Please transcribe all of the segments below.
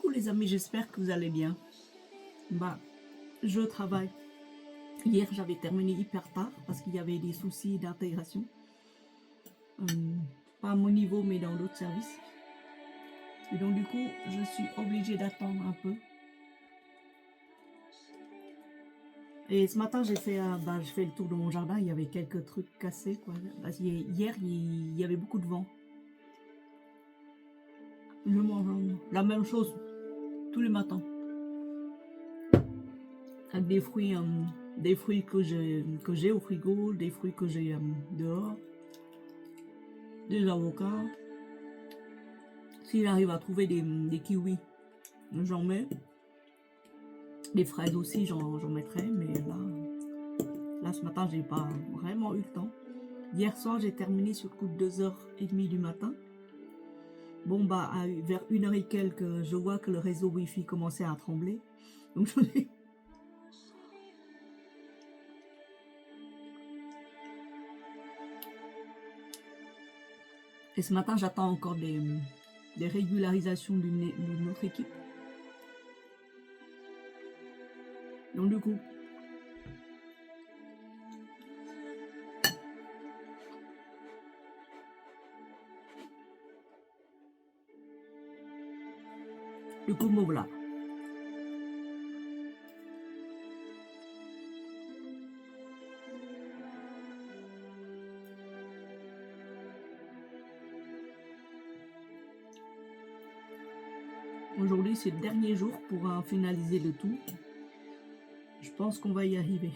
Coucou les amis, j'espère que vous allez bien. Bah, je travaille. Hier, j'avais terminé hyper tard parce qu'il y avait des soucis d'intégration. Pas à mon niveau, mais dans l'autre service. Et donc du coup, je suis obligée d'attendre un peu. Et ce matin, j'ai fait le tour de mon jardin. Il y avait quelques trucs cassés, quoi. Parce que hier, il y avait beaucoup de vent. Je mange la même chose tous les matins. Avec des fruits que j'ai au frigo, des fruits que j'ai dehors, des avocats. S'il arrive à trouver des kiwis, j'en mets. Des fraises aussi, j'en mettrai, mais là ce matin, j'ai pas vraiment eu le temps. Hier soir, j'ai terminé sur le coup de 2h30 du matin. Bon, bah, vers 1h et quelques, je vois que le réseau Wi-Fi commençait à trembler. Donc, je l'ai... Et ce matin, j'attends encore des régularisations d'une autre équipe. Donc, du coup, me voilà. Aujourd'hui, c'est le dernier jour pour finaliser le tout. Je pense qu'on va y arriver.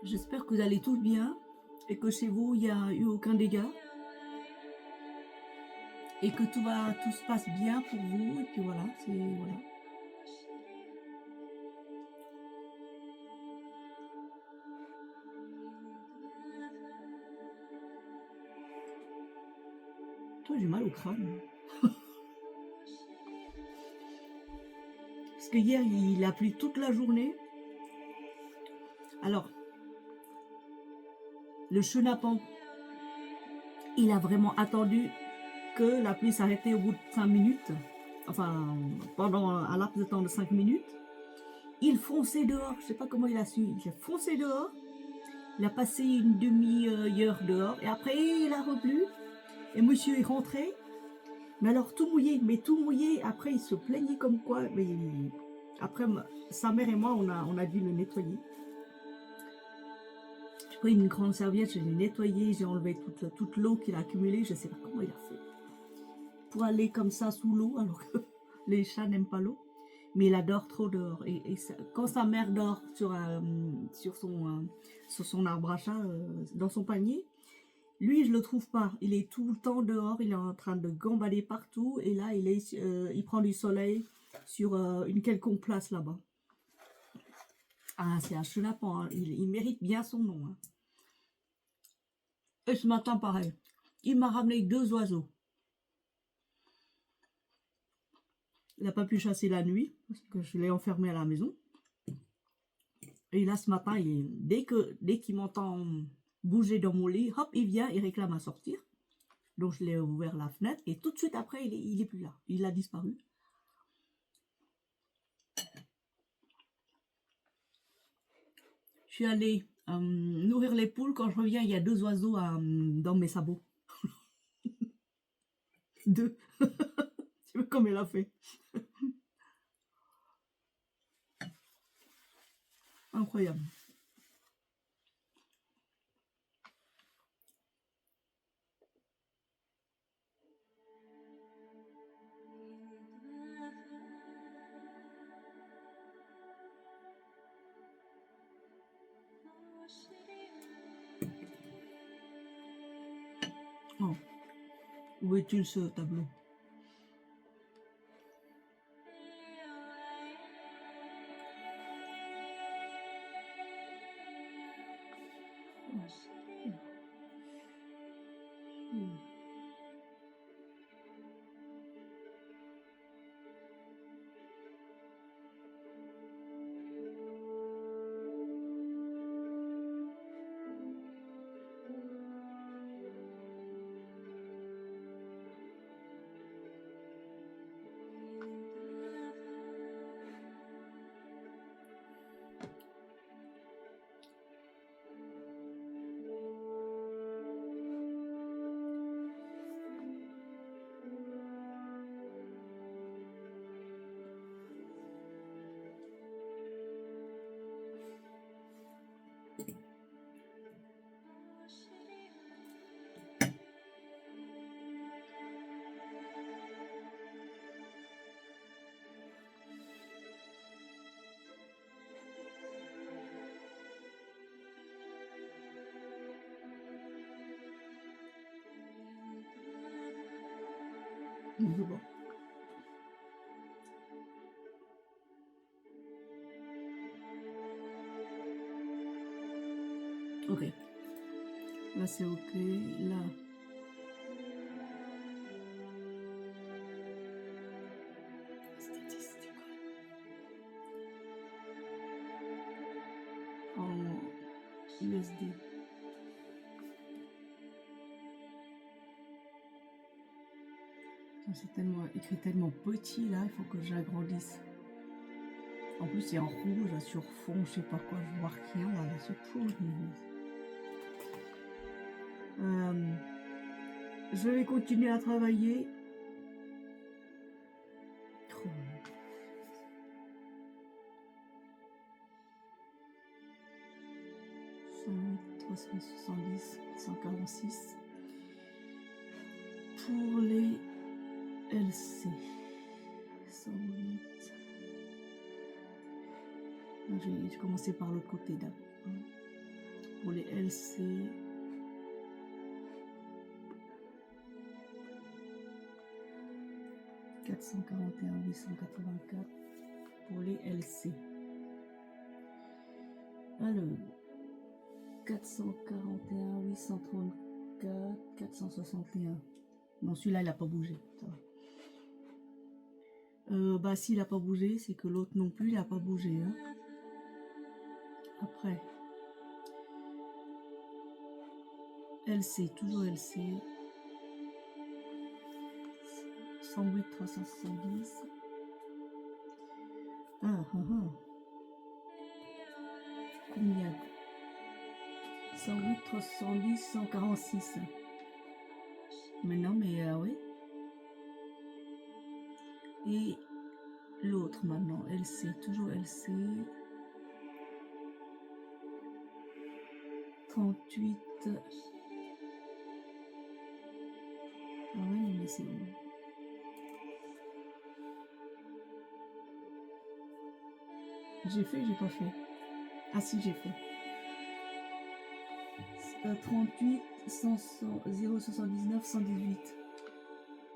J'espère que vous allez tous bien et que chez vous, il n'y a eu aucun dégât et que tout se passe bien pour vous. Et puis voilà, voilà. Toi, j'ai mal au crâne. Parce que hier, il a plu toute la journée. Alors, le chenapan, il a vraiment attendu que la pluie s'arrêtait au bout de 5 minutes. Enfin, pendant un laps de temps de 5 minutes. Il fonçait dehors. Je ne sais pas comment il a su. Il a foncé dehors. Il a passé une demi-heure dehors. Et après, il a replu. Et monsieur est rentré. Mais alors, tout mouillé. Après, il se plaignait comme quoi. Mais après, sa mère et moi, on a dû le nettoyer. J'ai pris une grande serviette, je l'ai nettoyé, j'ai enlevé toute l'eau qu'il a accumulée. Je ne sais pas comment il a fait pour aller comme ça sous l'eau, alors que les chats n'aiment pas l'eau. Mais il adore trop dehors. Et quand sa mère dort sur son arbre à chat, dans son panier, lui, je le trouve pas. Il est tout le temps dehors, il est en train de gambader partout. Et là, il prend du soleil sur une quelconque place là-bas. Ah, c'est un chenapan, hein. Il mérite bien son nom. Hein. Et ce matin, pareil. Il m'a ramené 2 oiseaux. Il n'a pas pu chasser la nuit, parce que je l'ai enfermé à la maison. Et là, ce matin, dès qu'il m'entend bouger dans mon lit, hop, il vient, il réclame à sortir. Donc je l'ai ouvert la fenêtre et tout de suite après, il est plus là. Il a disparu. Je suis allée nourrir les poules. Quand je reviens, il y a 2 oiseaux dans mes sabots. 2. Tu vois comme elle a fait. Incroyable. Oh. Où est-il ce tableau? Bon. Ok. Là c'est ok. Là. Statistique. En USD. C'est tellement écrit tellement petit là, il faut que j'agrandisse. En plus c'est en rouge sur fond, je sais pas quoi, je vois rien là, c'est pourri. Je vais continuer à travailler. 370, 146 pour les LC. 108. J'ai commencé par l'autre côté d'abord. Pour les LC. « 441 884 pour les LC. Alors, 441 834 461. Non, celui-là, il n'a pas bougé. Ça va. Bah, s'il n'a pas bougé, c'est que l'autre non plus, il n'a pas bougé. Hein. Après, LC, toujours LC. 108 370. Combien? 108 310 146. Mais non, mais oui. Et l'autre maintenant, LC, toujours LC. 38. Ah oui, mais c'est où? J'ai fait, j'ai pas fait. Ah si, j'ai fait. 38 079 118.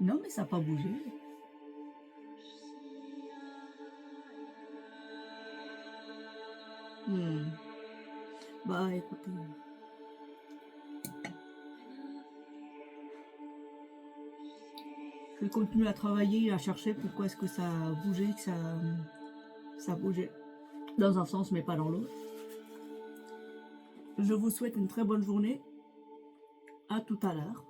Non, mais ça n'a pas bougé. Bah écoutez. Je vais continuer à travailler, à chercher pourquoi est-ce que ça a bougé, que ça bougeait dans un sens mais pas dans l'autre. Je vous souhaite une très bonne journée. À tout à l'heure.